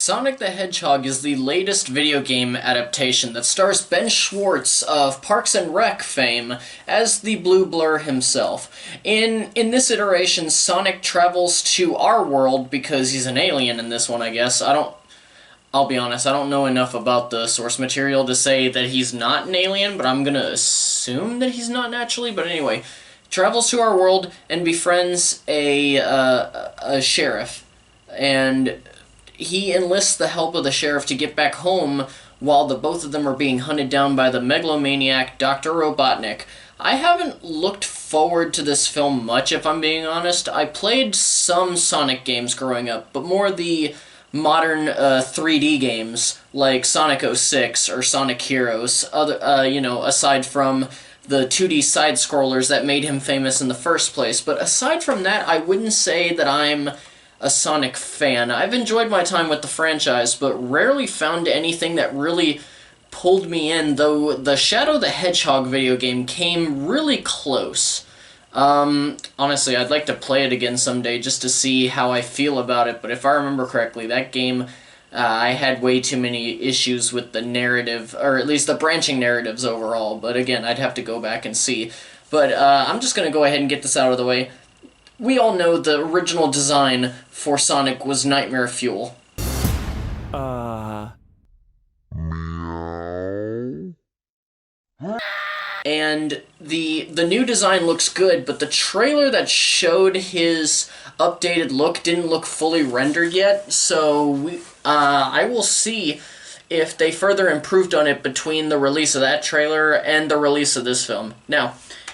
Sonic the Hedgehog is the latest video game adaptation that stars Ben Schwartz of Parks and Rec fame as the Blue Blur himself. In this iteration, Sonic travels to our world because he's an alien in this one, I guess. I'll be honest, I don't know enough about the source material to say that he's not an alien, but I'm gonna assume that he's not naturally. But anyway, travels to our world and befriends a sheriff, and he enlists the help of the sheriff to get back home while the both of them are being hunted down by the megalomaniac Dr. Robotnik. I haven't looked forward to this film much, if I'm being honest. I played some Sonic games growing up, but more the modern 3D games like Sonic 06 or Sonic Heroes, aside from the 2D side-scrollers that made him famous in the first place. But aside from that, I wouldn't say that I'm a Sonic fan. I've enjoyed my time with the franchise, but rarely found anything that really pulled me in, though the Shadow the Hedgehog video game came really close. Honestly, I'd like to play it again someday just to see how I feel about it, but if I remember correctly, that game, I had way too many issues with the narrative, or at least the branching narratives overall, but again, I'd have to go back and see. But I'm just going to go ahead and get this out of the way. We all know the original design for Sonic was Nightmare Fuel. And the new design looks good, but the trailer that showed his updated look didn't look fully rendered yet, so I will see if they further improved on it between the release of that trailer and the release of this film. Now,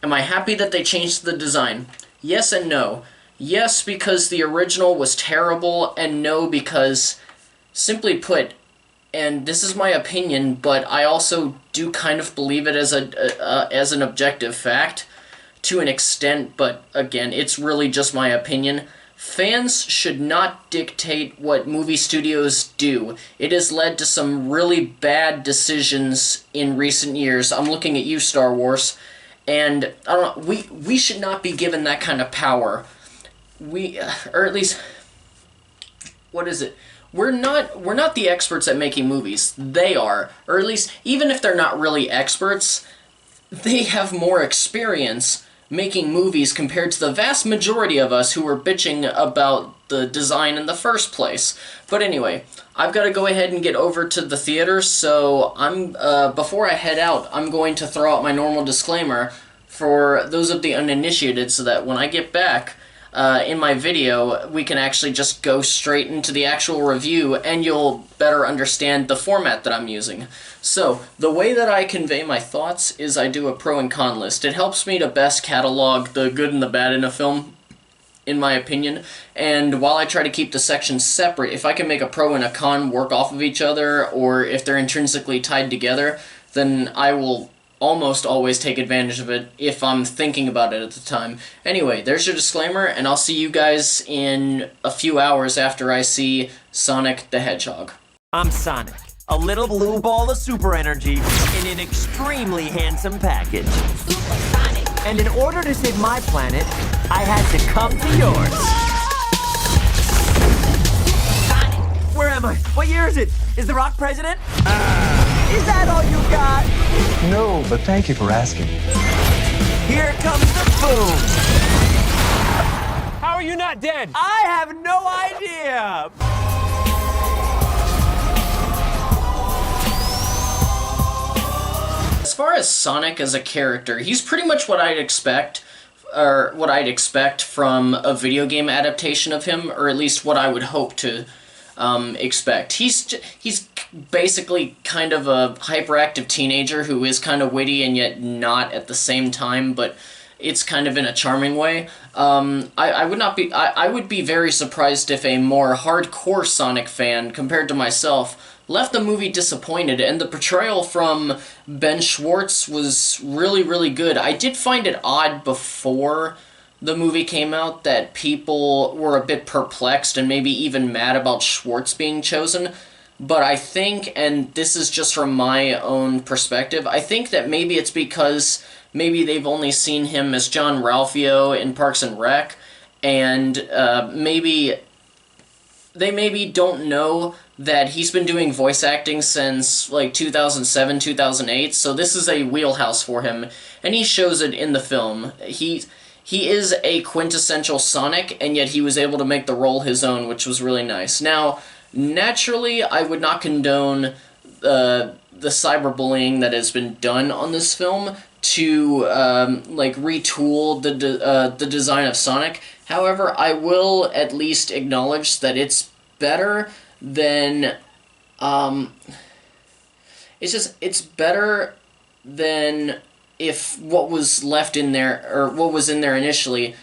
am I happy that they changed the design? Yes and no. Yes, because the original was terrible, and no, because, simply put, and this is my opinion, but I also do kind of believe it as an objective fact, to an extent, but again, it's really just my opinion. Fans should not dictate what movie studios do. It has led to some really bad decisions in recent years. I'm looking at you, Star Wars. And, I don't know, we should not be given that kind of power. Or at least, what is it? We're not the experts at making movies. They are. Or at least, even if they're not really experts, they have more experience making movies compared to the vast majority of us who were bitching about the design in the first place. But anyway, I've got to go ahead and get over to the theater, so before I head out, I'm going to throw out my normal disclaimer for those of the uninitiated, so that when I get back in my video, we can actually just go straight into the actual review, and you'll better understand the format that I'm using. So, the way that I convey my thoughts is I do a pro and con list. It helps me to best catalog the good and the bad in a film, in my opinion, and while I try to keep the sections separate, if I can make a pro and a con work off of each other, or if they're intrinsically tied together, then I will almost always take advantage of it if I'm thinking about it at the time. Anyway, there's your disclaimer, and I'll see you guys in a few hours after I see Sonic the Hedgehog. I'm Sonic, a little blue ball of super energy in an extremely handsome package. And in order to save my planet, I had to come to yours. Where am I? What year is it? Is The Rock president? Is that all you got? No, but thank you for asking. Here comes the boom. How are you not dead? I have no idea. As far as Sonic as a character, he's pretty much what I'd expect, or what I'd expect from a video game adaptation of him, or at least what I would hope to expect. He's basically kind of a hyperactive teenager who is kind of witty and yet not at the same time, but it's kind of in a charming way. I would be very surprised if a more hardcore Sonic fan, compared to myself, left the movie disappointed, and the portrayal from Ben Schwartz was really, really good. I did find it odd before the movie came out that people were a bit perplexed and maybe even mad about Schwartz being chosen, but I think, and this is just from my own perspective, I think that maybe it's because maybe they've only seen him as John Ralphio in Parks and Rec, and maybe they maybe don't know that he's been doing voice acting since like 2007, 2008, so this is a wheelhouse for him, and he shows it in the film. He is a quintessential Sonic, and yet he was able to make the role his own, which was really nice. Now, naturally, I would not condone the cyberbullying that has been done on this film to like retool the design of Sonic. However, I will at least acknowledge that it's better than it's better than if what was left in there, or what was in there initially,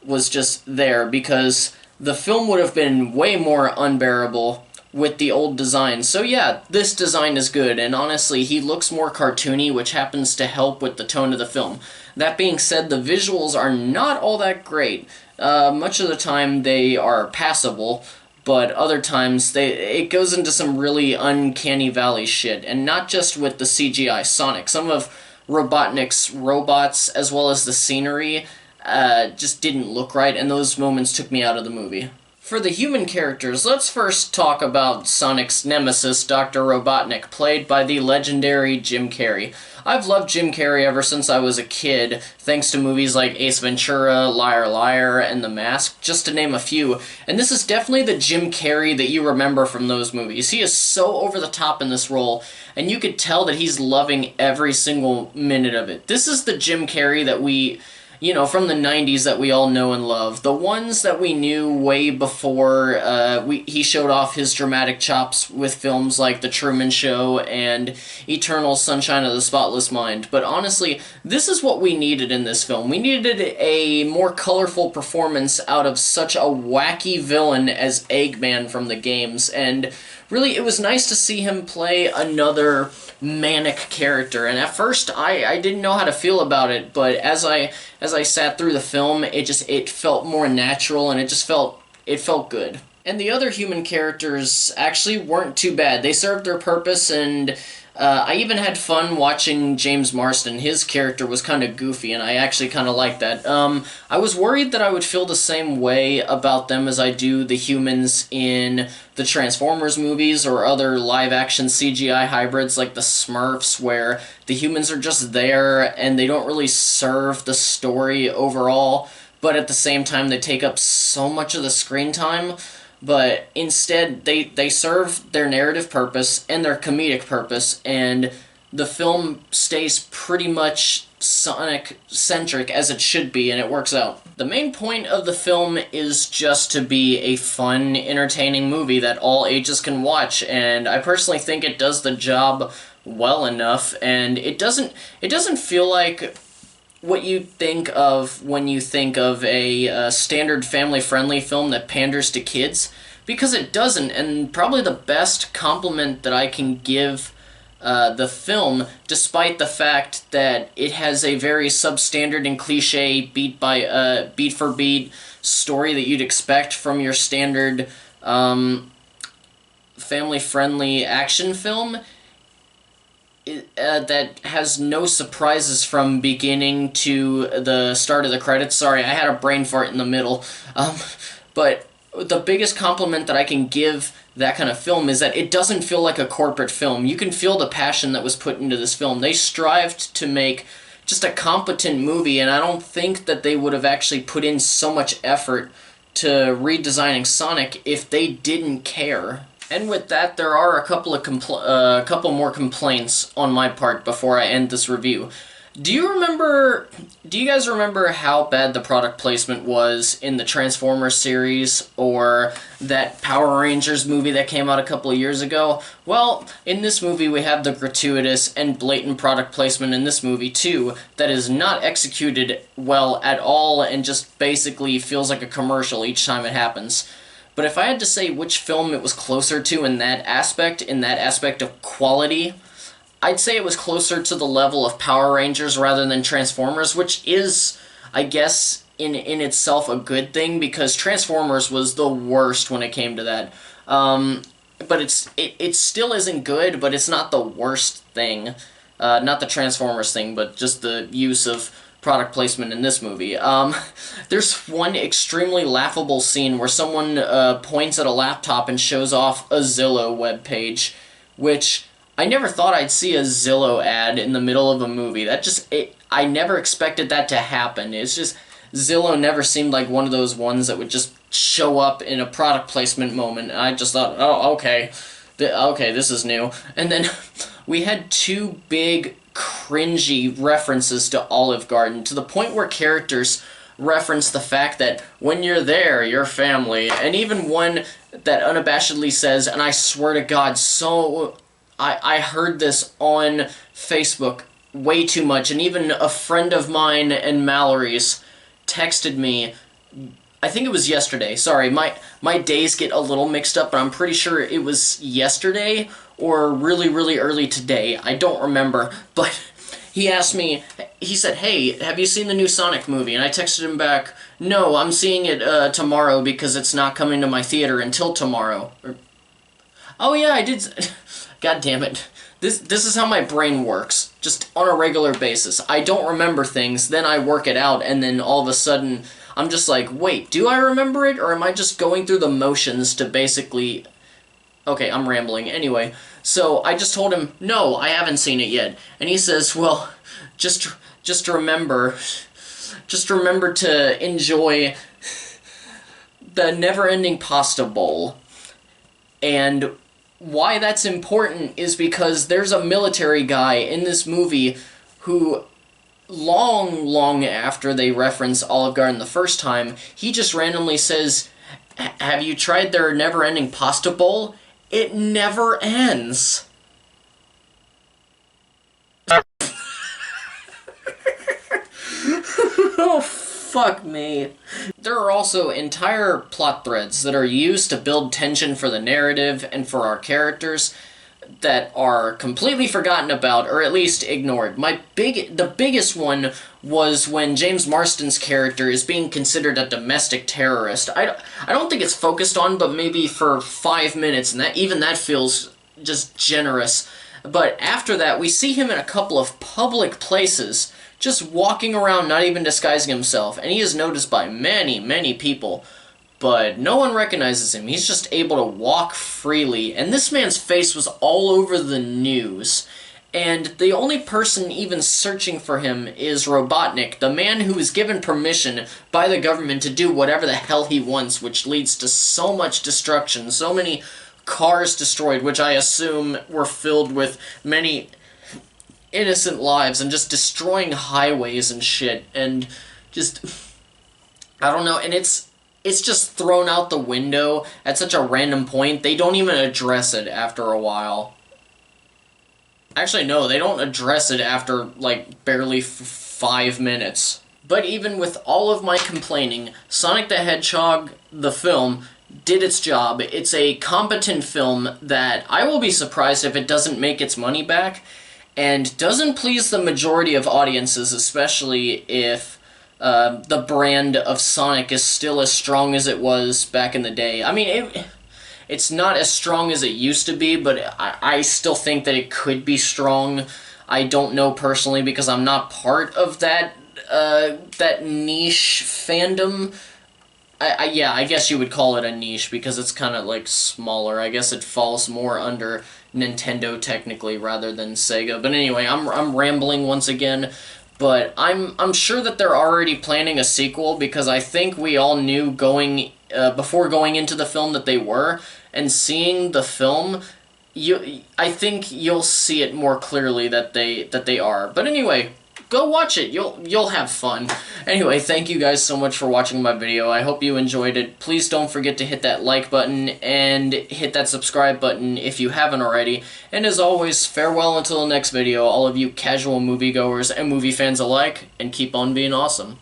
was just there, because the film would have been way more unbearable with the old design. So yeah, this design is good, and honestly, he looks more cartoony, which happens to help with the tone of the film. That being said, the visuals are not all that great. Much of the time they are passable, but other times it goes into some really uncanny valley shit, and not just with the CGI Sonic. Some of Robotnik's robots, as well as the scenery, just didn't look right, and those moments took me out of the movie. For the human characters, let's first talk about Sonic's nemesis, Dr. Robotnik, played by the legendary Jim Carrey. I've loved Jim Carrey ever since I was a kid, thanks to movies like Ace Ventura, Liar Liar, and The Mask, just to name a few, and this is definitely the Jim Carrey that you remember from those movies. He is so over the top in this role, and you could tell that he's loving every single minute of it. This is the Jim Carrey that we, from the 90s that we all know and love. The ones that we knew way before he showed off his dramatic chops with films like The Truman Show and Eternal Sunshine of the Spotless Mind. But honestly, this is what we needed in this film. We needed a more colorful performance out of such a wacky villain as Eggman from the games, and really, it was nice to see him play another manic character, and at first I didn't know how to feel about it, but as I sat through the film, it felt more natural, and it felt good. And the other human characters actually weren't too bad. They served their purpose, and I even had fun watching James Marsden. His character was kind of goofy, and I actually kind of liked that. I was worried that I would feel the same way about them as I do the humans in the Transformers movies or other live-action CGI hybrids like the Smurfs, where the humans are just there and they don't really serve the story overall, but at the same time they take up so much of the screen time. But instead, they serve their narrative purpose and their comedic purpose, and the film stays pretty much Sonic-centric as it should be, and it works out. The main point of the film is just to be a fun, entertaining movie that all ages can watch, and I personally think it does the job well enough, and it doesn't feel like what you think of when you think of a standard family-friendly film that panders to kids, because it doesn't, and probably the best compliment that I can give the film, despite the fact that it has a very substandard and cliche beat-for-beat story that you'd expect from your standard family-friendly action film, that has no surprises from beginning to the start of the credits. Sorry, I had a brain fart in the middle. But the biggest compliment that I can give that kind of film is that it doesn't feel like a corporate film. You can feel the passion that was put into this film. They strived to make just a competent movie, and I don't think that they would have actually put in so much effort to redesigning Sonic if they didn't care. And with that, there are a couple more complaints on my part before I end this review. Do you guys remember how bad the product placement was in the Transformers series, or that Power Rangers movie that came out a couple of years ago? Well, in this movie we have the gratuitous and blatant product placement in this movie too, that is not executed well at all and just basically feels like a commercial each time it happens. But if I had to say which film it was closer to in that aspect of quality, I'd say it was closer to the level of Power Rangers rather than Transformers, which is, I guess, in itself a good thing, because Transformers was the worst when it came to that. But it still isn't good, but it's not the worst thing. Not the Transformers thing, but just the use of product placement in this movie. There's one extremely laughable scene where someone points at a laptop and shows off a Zillow webpage, which I never thought I'd see a Zillow ad in the middle of a movie. I never expected that to happen. It's just, Zillow never seemed like one of those ones that would just show up in a product placement moment. And I just thought, oh, okay. Okay, this is new. And then we had two big cringy references to Olive Garden, to the point where characters reference the fact that when you're there, you're family. And even one that unabashedly says, and I swear to God, I heard this on Facebook way too much, and even a friend of mine and Mallory's texted me, I think it was yesterday, sorry, my days get a little mixed up, but I'm pretty sure it was yesterday or really, really early today, I don't remember, but he asked me, he said, hey, have you seen the new Sonic movie? And I texted him back, no, I'm seeing it tomorrow because it's not coming to my theater until tomorrow. Oh yeah, I did, god damn it. This is how my brain works, just on a regular basis. I don't remember things, then I work it out, and then all of a sudden, I'm just like, wait, do I remember it, or am I just going through the motions to basically... Okay, I'm rambling. Anyway, so I just told him, no, I haven't seen it yet. And he says, well, just remember to enjoy the never-ending pasta bowl. And why that's important is because there's a military guy in this movie who, long after they reference Olive Garden the first time, he just randomly says, have you tried their never-ending pasta bowl? It never ends. Oh, fuck me. There are also entire plot threads that are used to build tension for the narrative and for our characters that are completely forgotten about, or at least ignored. The biggest one was when James Marsden's character is being considered a domestic terrorist. I don't think it's focused on, but maybe for 5 minutes, and that feels just generous. But after that, we see him in a couple of public places, just walking around, not even disguising himself, and he is noticed by many people. But no one recognizes him. He's just able to walk freely, and this man's face was all over the news. And the only person even searching for him is Robotnik, the man who is given permission by the government to do whatever the hell he wants, which leads to so much destruction, so many cars destroyed, which I assume were filled with many innocent lives, and just destroying highways and shit, and just, I don't know, and it's just thrown out the window at such a random point. They don't even address it after a while. Actually, no, they don't address it after, like, barely 5 minutes. But even with all of my complaining, Sonic the Hedgehog, the film, did its job. It's a competent film that I will be surprised if it doesn't make its money back, and doesn't please the majority of audiences, especially if the brand of Sonic is still as strong as it was back in the day. I mean, it's not as strong as it used to be, but I still think that it could be strong. I don't know personally because I'm not part of that niche fandom. Yeah, I guess you would call it a niche because it's kind of like smaller. I guess it falls more under Nintendo technically rather than Sega. But anyway, I'm rambling once again. But I'm sure that they're already planning a sequel because I think we all knew before going into the film that they were, and seeing the film, I think you'll see it more clearly that they are. But anyway, go watch it. You'll have fun. Anyway, thank you guys so much for watching my video. I hope you enjoyed it. Please don't forget to hit that like button and hit that subscribe button if you haven't already. And as always, farewell until the next video, all of you casual moviegoers and movie fans alike, and keep on being awesome.